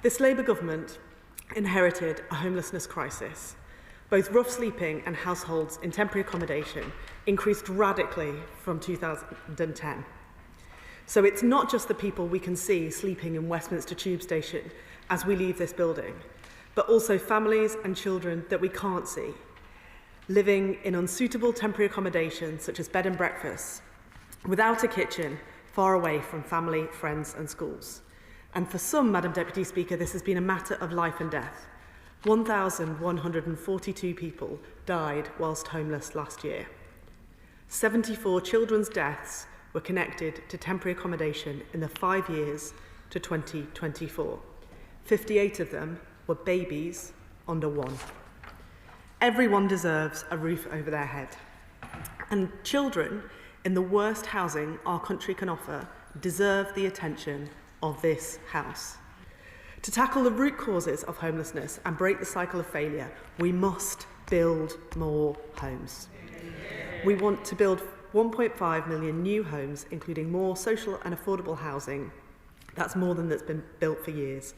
This Labour government inherited a homelessness crisis. Both rough sleeping and households in temporary accommodation increased radically from 2010. So it's not just the people we can see sleeping in Westminster Tube Station as we leave this building, but also families and children that we can't see, living in unsuitable temporary accommodation such as bed and breakfast, without a kitchen, far away from family, friends and schools. And for some, Madam Deputy Speaker, this has been a matter of life and death. 1,142 people died whilst homeless last year. 74 children's deaths were connected to temporary accommodation in the 5 years to 2024. 58 of them were babies under 1. Everyone deserves a roof over their head. And children in the worst housing our country can offer deserve the attention of this House. To tackle the root causes of homelessness and break the cycle of failure, we must build more homes. We want to build 1.5 million new homes, including more social and affordable housing. That's more than that's been built for years.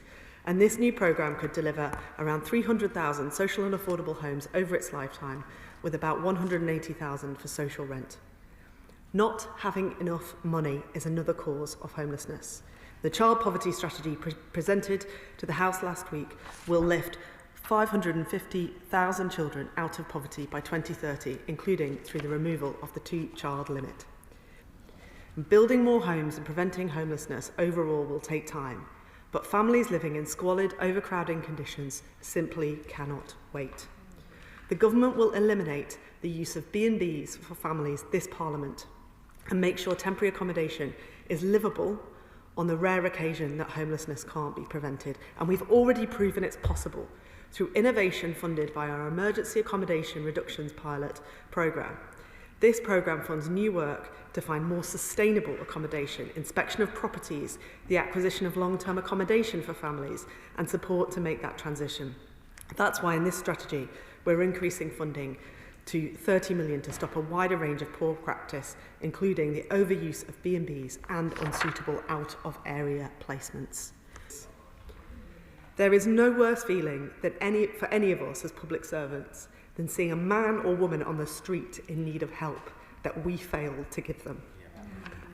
And this new programme could deliver around 300,000 social and affordable homes over its lifetime, with about 180,000 for social rent. Not having enough money is another cause of homelessness. The child poverty strategy presented to the House last week will lift 550,000 children out of poverty by 2030, including through the removal of the 2-child limit. Building more homes and preventing homelessness overall will take time, but families living in squalid, overcrowding conditions simply cannot wait. The government will eliminate the use of B&Bs for families this Parliament and make sure temporary accommodation is livable on the rare occasion that homelessness can't be prevented. And we've already proven it's possible through innovation funded by our Emergency Accommodation Reductions Pilot programme. This programme funds new work to find more sustainable accommodation, inspection of properties, the acquisition of long-term accommodation for families, and support to make that transition. That's why in this strategy, we're increasing funding to 30 million to stop a wider range of poor practice, including the overuse of B&Bs and unsuitable out-of-area placements. There is no worse feeling for any of us as public servants than seeing a man or woman on the street in need of help that we failed to give them.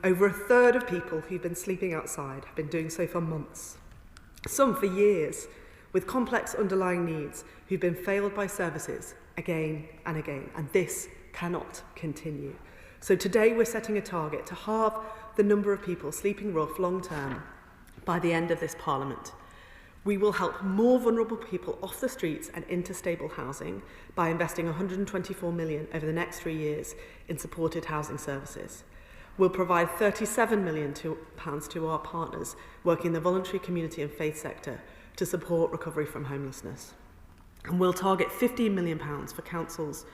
Over a third of people who've been sleeping outside have been doing so for months, some for years, with complex underlying needs who've been failed by services again and again, and this cannot continue. So today we're setting a target to halve the number of people sleeping rough long term by the end of this Parliament. We will help more vulnerable people off the streets and into stable housing by investing 124 million over the next 3 years in supported housing services. We'll provide 37 million pounds to our partners working in the voluntary community and faith sector to support recovery from homelessness. And we'll target 15 million pounds for councils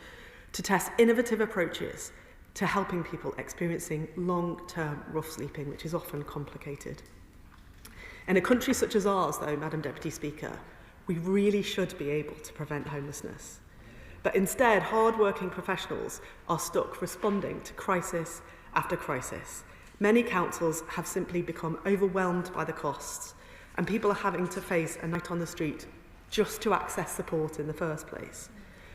to test innovative approaches to helping people experiencing long-term rough sleeping, which is often complicated. In a country such as ours, though, Madam Deputy Speaker, we really should be able to prevent homelessness. But instead, hard-working professionals are stuck responding to crisis after crisis. Many councils have simply become overwhelmed by the costs, and people are having to face a night on the street just to access support in the first place.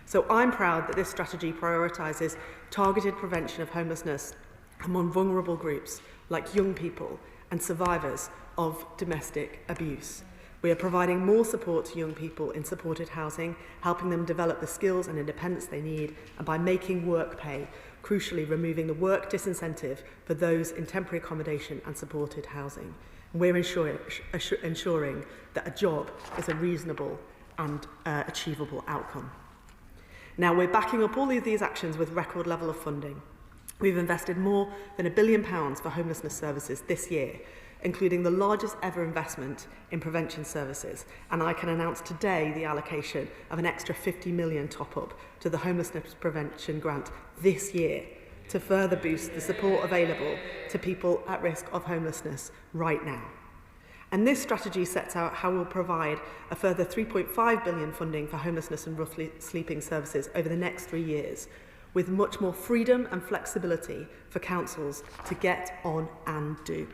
So I'm proud that this strategy prioritises targeted prevention of homelessness among vulnerable groups like young people and survivors of domestic abuse. We are providing more support to young people in supported housing, helping them develop the skills and independence they need, and by making work pay, crucially removing the work disincentive for those in temporary accommodation and supported housing. And we're ensuring that a job is a reasonable and achievable outcome. Now, we're backing up all of these actions with record level of funding. We've invested more than £1 billion for homelessness services this year, including the largest ever investment in prevention services. And I can announce today the allocation of an extra 50 million top-up to the homelessness prevention grant this year to further boost the support available to people at risk of homelessness right now. And this strategy sets out how we'll provide a further 3.5 billion funding for homelessness and rough sleeping services over the next 3 years, with much more freedom and flexibility for councils to get on and do.